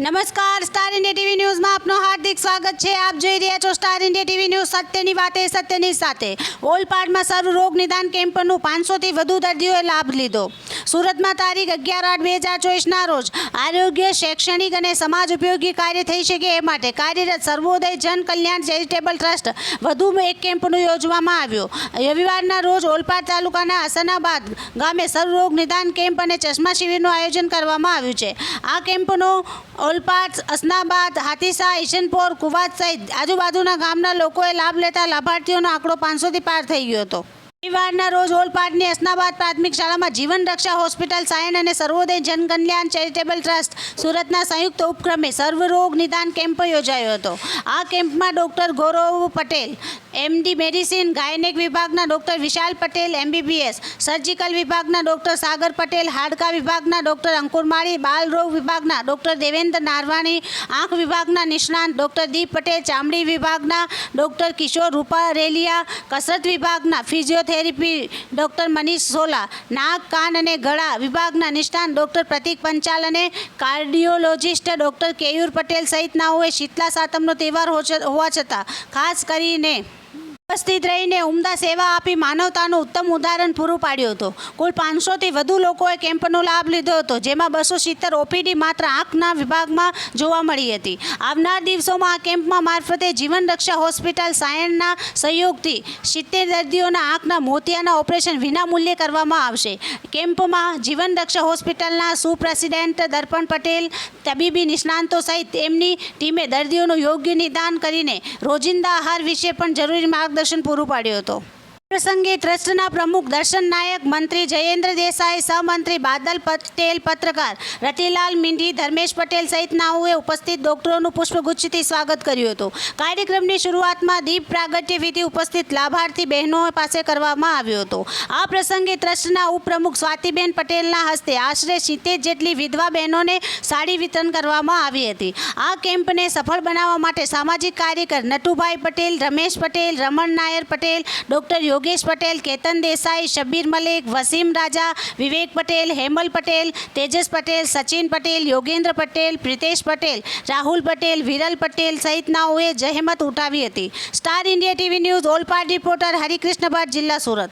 નમસ્કાર, star India TV ન્યૂઝમાં આપનું હાર્દિક સ્વાગત છે। આપ જોઈ રહ્યા છો સ્ટાર ઇન્ડિયા ટીવી ન્યૂઝ, સત્યની વાતે સત્યની સાથે। ઓલપાડમાં સર્વ રોગ નિદાન કેમ્પનું 500થી વધુ દર્દીઓએ લાભ લીધો। સુરતમાં તારીખ 11/8/2024ના રોજ આરોગ્ય, શૈક્ષણિક અને સમાજ ઉપયોગી કાર્ય થઈ શકે એ માટે કાર્યરત સર્વોદય જન કલ્યાણ ચેરિટેબલ ટ્રસ્ટ વધુ એક કેમ્પનું યોજવામાં આવ્યો। રવિવારના રોજ ઓલપાડ તાલુકાના હસનાબાદ ગામે સર્વ રોગ નિદાન કેમ્પ અને ચશ્મા શિબિરનું આયોજન કરવામાં આવ્યું છે। આ કેમ્પનો ઓલપાડ, હસનાબાદ, હાથીસા, ઈશનપોર, કુવાત સહિત આજુબાજુના ગામના લોકોએ લાભ લેતા લાભાર્થીઓનો આંકડો 500થી પાર થઈ ગયો હતો। રવિવારના રોજ ઓલપાડની હસનાબાદ પ્રાથમિક શાળામાં જીવન રક્ષા હોસ્પિટલ સાયન અને સર્વોદય જન કલ્યાણ ચેરિટેબલ ટ્રસ્ટ સુરતના સંયુક્ત ઉપક્રમે સર્વરોગ નિદાન કેમ્પ યોજાયો હતો। આ કેમ્પમાં ડૉક્ટર ગૌરવ પટેલ, MD મેડિસિન, ગાયનેક વિભાગના ડૉક્ટર વિશાલ પટેલ, MBBS, સર્જિકલ વિભાગના ડૉક્ટર સાગર પટેલ, હાડકા વિભાગના ડૉક્ટર અંકુર માળી, બાલ રોગ વિભાગના ડૉક્ટર દેવેન્દ્ર નારવાણી, આંખ વિભાગના નિષ્ણાંત ડૉક્ટર દીપ પટેલ, ચામડી વિભાગના ડૉક્ટર કિશોર રૂપારેલિયા, કસરત વિભાગના ફિઝિયોથેરાપી ડૉક્ટર મનીષ સોલા, નાક, કાન અને ગળા વિભાગના નિષ્ણાંત ડૉક્ટર પ્રતિક પંચાલ અને કાર્ડિયોલોજિસ્ટ ડૉક્ટર કેયુર પટેલ સહિતનાઓએ શીતલા સાતમનો તહેવાર હોવા છતાં ખાસ કરીને ઉપસ્થિત રહીને ઉમદા સેવા આપી માનવતાનું ઉત્તમ ઉદાહરણ પૂરું પાડ્યું હતું। કુલ 500થી વધુ લોકોએ કેમ્પનો લાભ લીધો હતો, જેમાં 270 OPD માત્ર આંખના વિભાગમાં જોવા મળી હતી। આવનાર દિવસોમાં આ કેમ્પમાં મારફતે જીવન રક્ષા હોસ્પિટલ સાયણના સહયોગથી 70 દર્દીઓના આંખના મોતિયાના ઓપરેશન વિના મૂલ્યે કરવામાં આવશે। કેમ્પમાં જીવન રક્ષા હોસ્પિટલના સુપ્રેસિડેન્ટ દર્પણ પટેલ, તબીબી નિષ્ણાંતો સહિત તેમની ટીમે દર્દીઓનું યોગ્ય નિદાન કરીને રોજિંદા આહાર વિશે પણ જરૂરી માર્ગદર્શન પૂરું પાડ્યું હતું। પ્રસંગે ટ્રસ્ટના પ્રમુખ દર્શન નાયક, મંત્રી જયેન્દ્ર દેસાઈ, સહમંત્રી બાદલ પટેલ, પત્રકાર રતિલાલ મીંઢી, ધર્મેશ પટેલ સહિતનાઓએ ઉપસ્થિત ડોક્ટરોનું પુષ્પગુચ્છથી સ્વાગત કર્યું હતું। કાર્યક્રમની શરૂઆતમાં દીપ પ્રાગટ્ય વિધિ ઉપસ્થિત લાભાર્થી બહેનો પાસે કરવામાં આવ્યો હતો। આ પ્રસંગે ટ્રસ્ટના ઉપપ્રમુખ સ્વાતિબેન પટેલના હસ્તે આશરે 70 જેટલી વિધવા બહેનોને સાડી વિતરણ કરવામાં આવી હતી। આ કેમ્પને સફળ બનાવવા માટે સામાજિક કાર્યકર નટુભાઈ પટેલ, રમેશ પટેલ, રમણ નાયર પટેલ, ડૉક્ટર યોગેશ પટેલ, કેતન દેસાઈ, શબ્બીર મલિક, વસીમ રાજા, વિવેક પટેલ, હેમલ પટેલ, તેજસ પટેલ, સચિન પટેલ, યોગેન્દ્ર પટેલ, પ્રિતેશ પટેલ, રાહુલ પટેલ, વિરલ પટેલ સહિતનાઓએ જહેમત ઉઠાવી હતી। Star India TV news, Olpad reporter Harikrishna Bhatt, જિલ્લા સુરત।